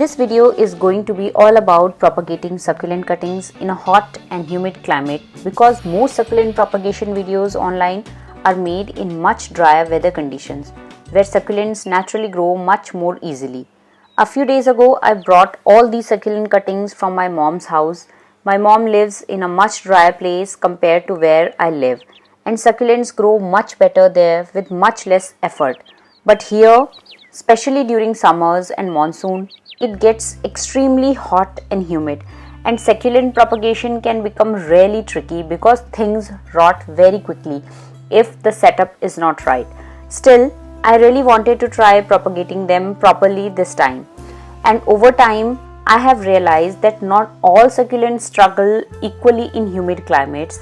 This video is going to be all about propagating succulent cuttings in a hot and humid climate because most succulent propagation videos online are made in much drier weather conditions where succulents naturally grow much more easily. A few days ago, I brought all these succulent cuttings from my mom's house. My mom lives in a much drier place compared to where I live, and succulents grow much better there with much less effort. But here, especially during summers and monsoon, it gets extremely hot and humid, and succulent propagation can become really tricky because things rot very quickly if the setup is not right. Still, I really wanted to try propagating them properly this time. And over time, I have realized that not all succulents struggle equally in humid climates.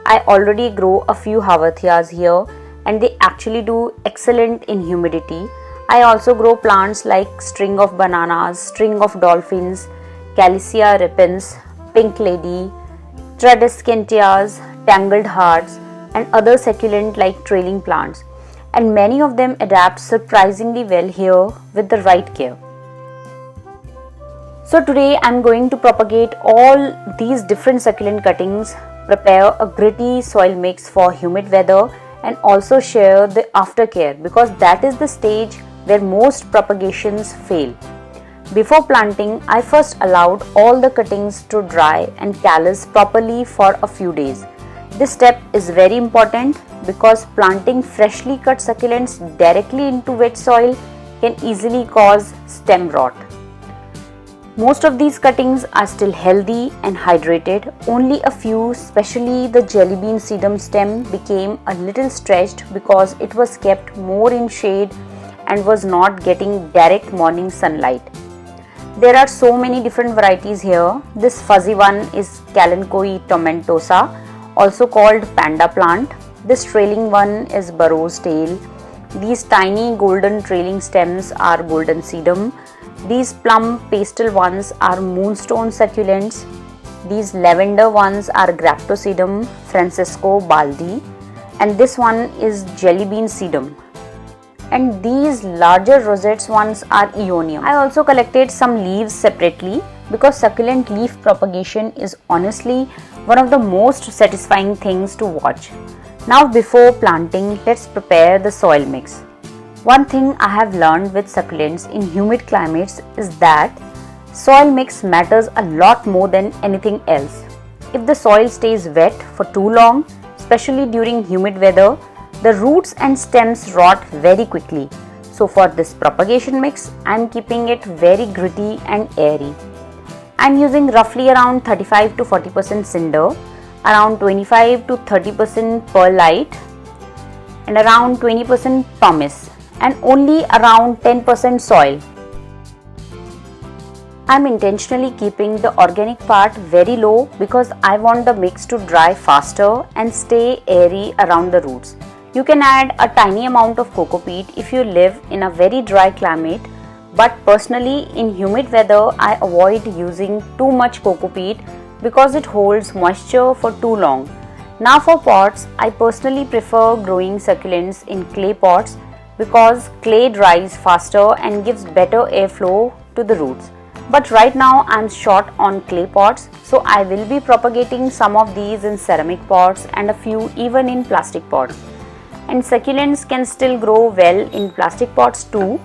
I already grow a few Havathias here and they actually do excellent in humidity. I also grow plants like string of bananas, string of dolphins, Callisia repens, pink lady, Tradescantias, tangled hearts, and other succulent like trailing plants. And many of them adapt surprisingly well here with the right care. So today I am going to propagate all these different succulent cuttings, prepare a gritty soil mix for humid weather, and also share the aftercare because that is the stage where most propagations fail. Before planting, I first allowed all the cuttings to dry and callus properly for a few days. This step is very important because planting freshly cut succulents directly into wet soil can easily cause stem rot. Most of these cuttings are still healthy and hydrated. Only a few, especially the jelly bean sedum stem, became a little stretched because it was kept more in shade and was not getting direct morning sunlight. There are so many different varieties here. This fuzzy one is Kalanchoe tomentosa, also called Panda Plant. This trailing one is Burro's tail. These tiny golden trailing stems are Golden Sedum. These plum pastel ones are Moonstone succulents. These lavender ones are Graptopetalum, Francesco baldi, and this one is Jelly Bean Sedum. And these larger rosettes ones are Aeonium. I also collected some leaves separately because succulent leaf propagation is honestly one of the most satisfying things to watch. Now before planting, let's prepare the soil mix. One thing I have learned with succulents in humid climates is that soil mix matters a lot more than anything else. If the soil stays wet for too long, especially during humid weather, the roots and stems rot very quickly. So for this propagation mix, I am keeping it very gritty and airy. I am using roughly around 35 to 40% cinder, around 25 to 30% perlite, and around 20% pumice, and only around 10% soil. I am intentionally keeping the organic part very low because I want the mix to dry faster and stay airy around the roots. You can add a tiny amount of coco peat if you live in a very dry climate, but personally in humid weather I avoid using too much coco peat because it holds moisture for too long. Now for pots, I personally prefer growing succulents in clay pots because clay dries faster and gives better airflow to the roots. But right now I am short on clay pots, so I will be propagating some of these in ceramic pots and a few even in plastic pots. And succulents can still grow well in plastic pots too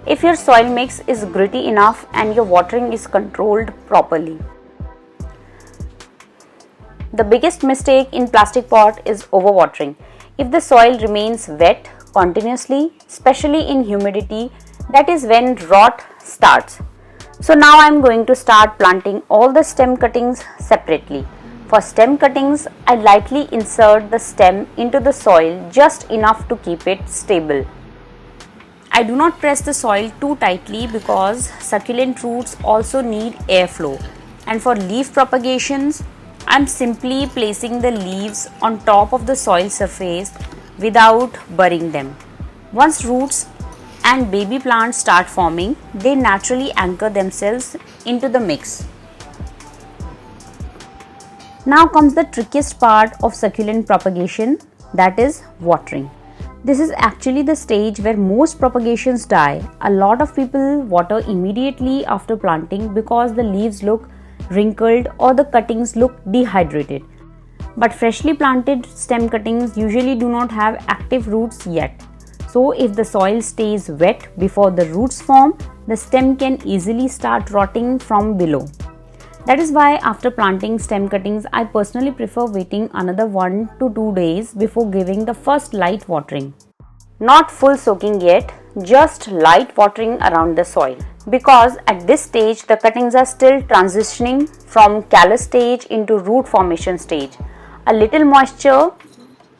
if your soil mix is gritty enough and your watering is controlled properly. The biggest mistake in plastic pot is overwatering. If the soil remains wet continuously, especially in humidity, that is when rot starts. So now I am going to start planting all the stem cuttings separately. For stem cuttings, I lightly insert the stem into the soil just enough to keep it stable. I do not press the soil too tightly because succulent roots also need airflow. And for leaf propagations, I am simply placing the leaves on top of the soil surface without burying them. Once roots and baby plants start forming, they naturally anchor themselves into the mix. Now comes the trickiest part of succulent propagation, that is watering. This is actually the stage where most propagations die. A lot of people water immediately after planting because the leaves look wrinkled or the cuttings look dehydrated. But freshly planted stem cuttings usually do not have active roots yet. So if the soil stays wet before the roots form, the stem can easily start rotting from below. That is why after planting stem cuttings, I personally prefer waiting another 1 to 2 days before giving the first light watering. Not full soaking yet, just light watering around the soil. Because at this stage, the cuttings are still transitioning from callus stage into root formation stage. A little moisture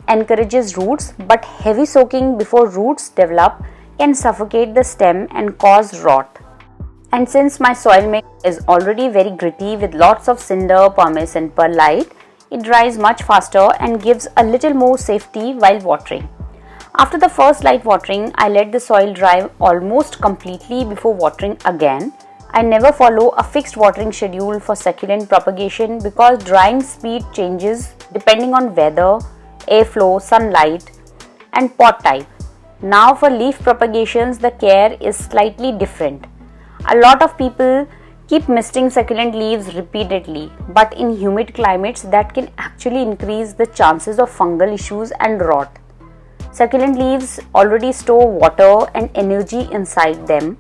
encourages roots, but heavy soaking before roots develop can suffocate the stem and cause rot. And since my soil mix is already very gritty with lots of cinder, pumice and perlite, it dries much faster and gives a little more safety while watering. After the first light watering, I let the soil dry almost completely before watering again. I never follow a fixed watering schedule for succulent propagation because drying speed changes depending on weather, airflow, sunlight and pot type. Now for leaf propagations, the care is slightly different. A lot of people keep misting succulent leaves repeatedly, but in humid climates that can actually increase the chances of fungal issues and rot. Succulent leaves already store water and energy inside them.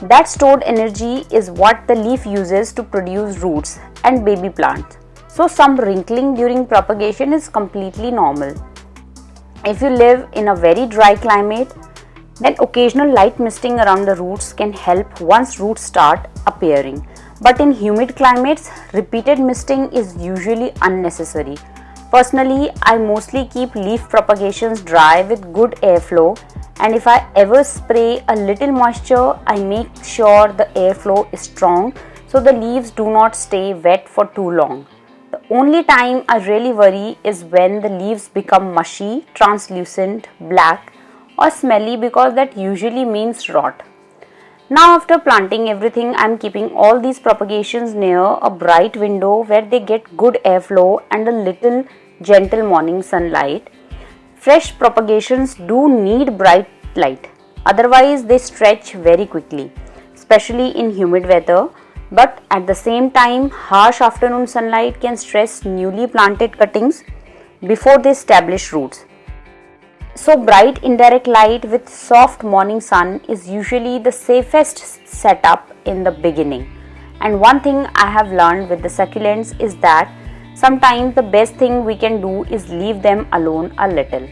That stored energy is what the leaf uses to produce roots and baby plants. So some wrinkling during propagation is completely normal. If you live in a very dry climate, then occasional light misting around the roots can help once roots start appearing. But in humid climates, repeated misting is usually unnecessary. Personally, I mostly keep leaf propagations dry with good airflow, and if I ever spray a little moisture, I make sure the airflow is strong so the leaves do not stay wet for too long. The only time I really worry is when the leaves become mushy, translucent, black or smelly because that usually means rot. Now after planting everything, I am keeping all these propagations near a bright window where they get good airflow and a little gentle morning sunlight. Fresh propagations do need bright light, otherwise they stretch very quickly, especially in humid weather. But at the same time, harsh afternoon sunlight can stress newly planted cuttings before they establish roots. So bright indirect light with soft morning sun is usually the safest setup in the beginning. And one thing I have learned with the succulents is that sometimes the best thing we can do is leave them alone a little.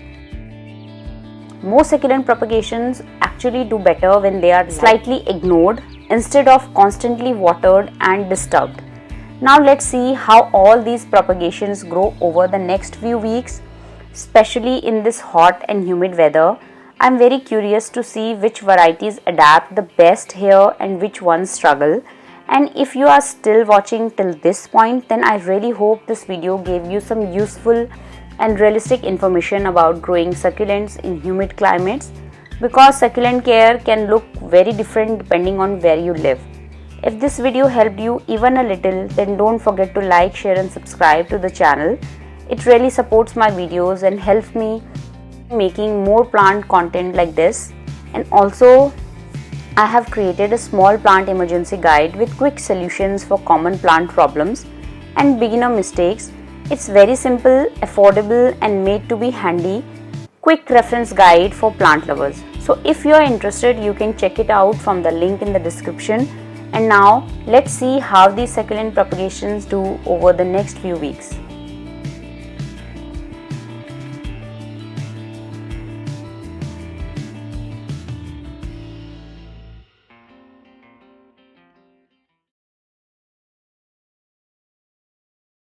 Most succulent propagations actually do better when they are slightly ignored instead of constantly watered and disturbed. Now let's see how all these propagations grow over the next few weeks. Especially in this hot and humid weather, I am very curious to see which varieties adapt the best here and which ones struggle. And if you are still watching till this point, then I really hope this video gave you some useful and realistic information about growing succulents in humid climates, because succulent care can look very different depending on where you live. If this video helped you even a little, then don't forget to like, share and subscribe to the channel. It really supports my videos and helps me making more plant content like this. And also, I have created a small plant emergency guide with quick solutions for common plant problems and beginner mistakes. It's very simple, affordable and made to be handy, quick reference guide for plant lovers. So if you are interested, you can check it out from the link in the description. And now let's see how these succulent propagations do over the next few weeks.